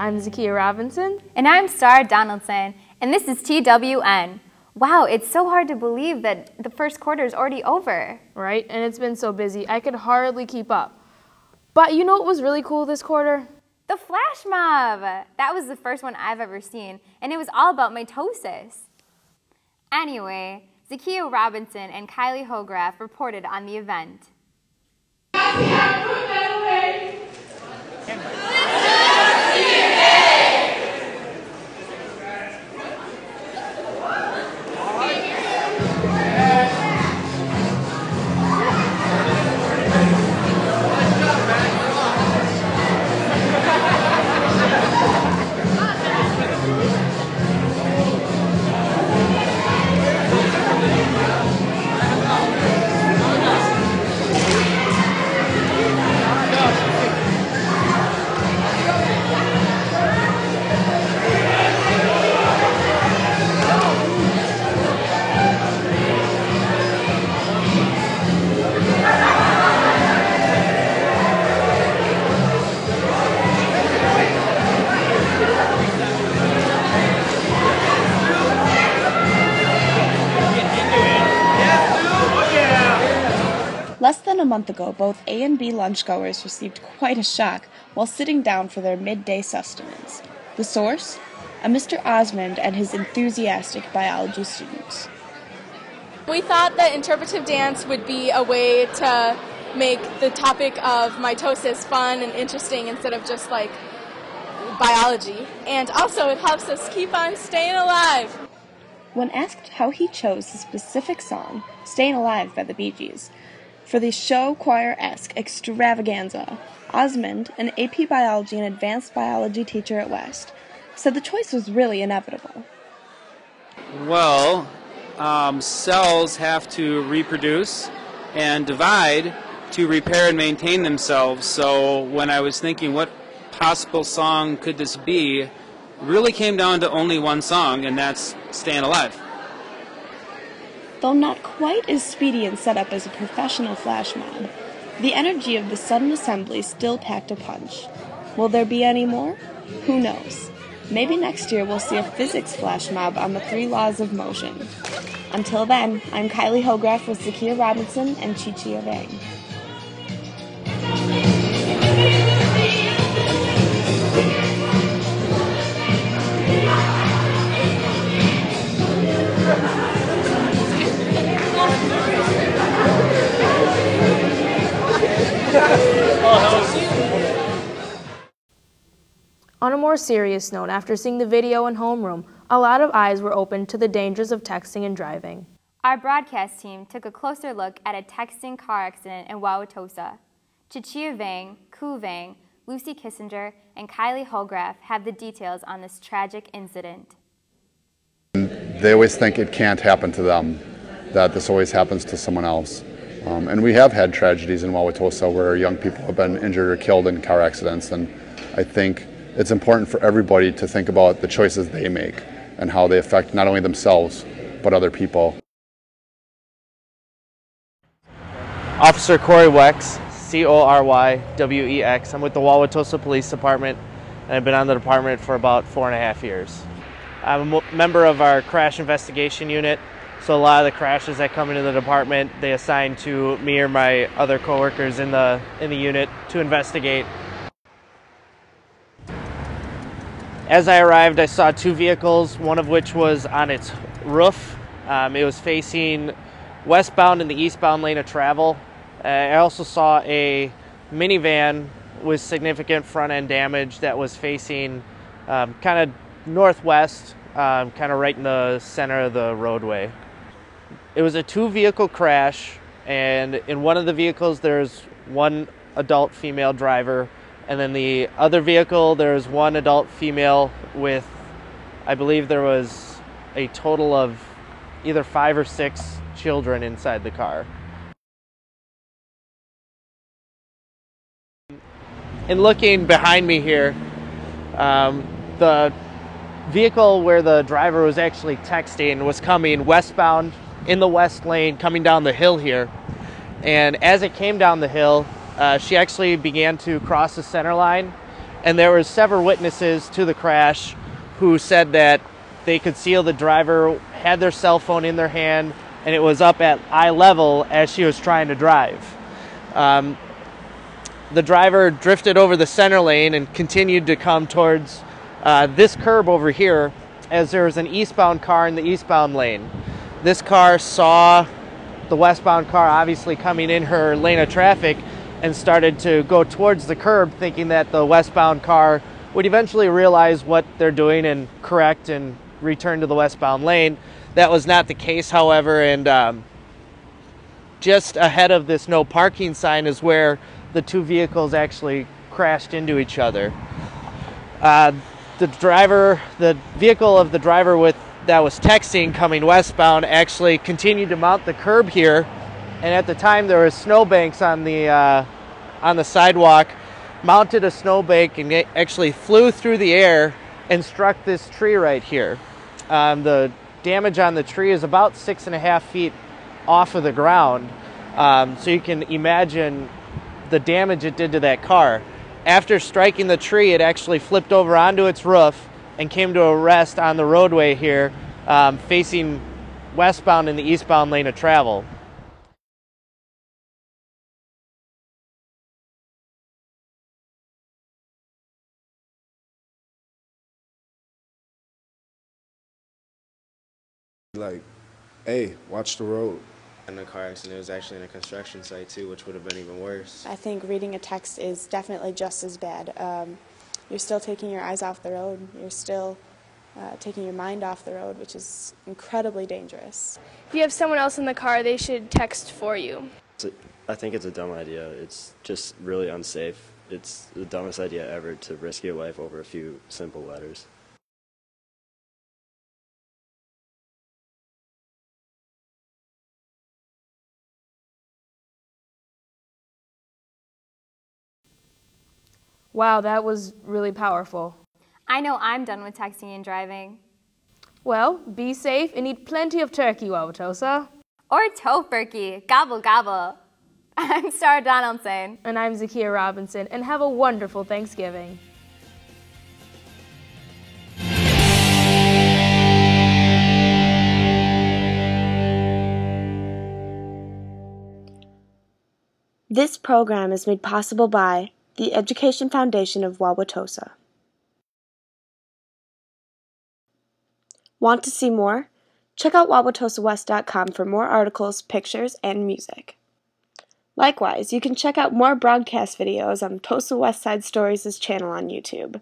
I'm Zakiya Robinson. And I'm Star Donaldson, and this is TWN. Wow, it's so hard to believe that the first quarter is already over. Right, and it's been so busy, I could hardly keep up. But you know what was really cool this quarter? The flash mob! That was the first one I've ever seen, and it was all about mitosis. Anyway, Zakiya Robinson and Kylie Hograff reported on the event. Less than a month ago, both A and B lunchgoers received quite a shock while sitting down for their midday sustenance. The source? A Mr. Osmond and his enthusiastic biology students. We thought that interpretive dance would be a way to make the topic of mitosis fun and interesting instead of just like biology. And also it helps us keep on staying alive. When asked how he chose the specific song, Staying Alive by the Bee Gees, for the show choir-esque extravaganza, Osmond, an AP Biology and Advanced Biology teacher at West, said the choice was really inevitable. Well, cells have to reproduce and divide to repair and maintain themselves. So when I was thinking what possible song could this be, it really came down to only one song, and that's Staying Alive. Though not quite as speedy and set up as a professional flash mob, the energy of the sudden assembly still packed a punch. Will there be any more? Who knows? Maybe next year we'll see a physics flash mob on the 3 laws of motion. Until then, I'm Kylie Hograff with Zakiya Robinson and Chichi Vang. On a more serious note, after seeing the video in homeroom, a lot of eyes were opened to the dangers of texting and driving. Our broadcast team took a closer look at a texting car accident in Wauwatosa. Chichi Vang, Ku Vang, Lucy Kissinger, and Kylie Hograff have the details on this tragic incident. They always think it can't happen to them, that this always happens to someone else. And we have had tragedies in Wauwatosa where young people have been injured or killed in car accidents, and I think it's important for everybody to think about the choices they make and how they affect not only themselves, but other people. Officer Corey Wex, C-O-R-Y-W-E-X. I'm with the Wauwatosa Police Department, and I've been on the department for about 4.5 years. I'm a member of our crash investigation unit, so a lot of the crashes that come into the department, they assign to me or my other coworkers in the unit to investigate. As I arrived, I saw 2 vehicles, one of which was on its roof. It was facing westbound in the eastbound lane of travel. I also saw a minivan with significant front-end damage that was facing kind of northwest, kind of right in the center of the roadway. It was a 2-vehicle crash, and in one of the vehicles there's one adult female driver, and then the other vehicle there's one adult female with, I believe there was a total of either 5 or 6 children inside the car. And looking behind me here, the vehicle where the driver was actually texting was coming westbound in the west lane, coming down the hill here. And as it came down the hill, she actually began to cross the center line and there were several witnesses to the crash who said that they could see the driver had their cell phone in their hand and it was up at eye level as she was trying to drive. The driver drifted over the center lane and continued to come towards this curb over here as there was an eastbound car in the eastbound lane. This car saw the westbound car obviously coming in her lane of traffic and started to go towards the curb, thinking that the westbound car would eventually realize what they're doing and correct and return to the westbound lane. That was not the case, however, and just ahead of this no parking sign is where the two vehicles actually crashed into each other. The vehicle of the driver that was texting coming westbound actually continued to mount the curb here, and at the time there was snowbanks on the sidewalk, mounted a snowbank and actually flew through the air and struck this tree right here. The damage on the tree is about 6.5 feet off of the ground, so you can imagine the damage it did to that car. After striking the tree, it actually flipped over onto its roof and came to a rest on the roadway here, facing westbound in the eastbound lane of travel. Like, hey, watch the road. In a car accident, it was actually in a construction site too, which would have been even worse. I think reading a text is definitely just as bad. You're still taking your eyes off the road. You're still taking your mind off the road, which is incredibly dangerous. If you have someone else in the car, they should text for you. I think it's a dumb idea. It's just really unsafe. It's the dumbest idea ever to risk your life over a few simple letters. Wow, that was really powerful. I know I'm done with texting and driving. Well, be safe and eat plenty of turkey, Wauwatosa. Or tofurkey, gobble gobble. I'm Star Donaldson. And I'm Zakia Robinson, and have a wonderful Thanksgiving. This program is made possible by the Education Foundation of Wauwatosa. Want to see more? Check out wauwatosawest.com for more articles, pictures, and music. Likewise, you can check out more broadcast videos on Tosa West Side Stories' channel on YouTube.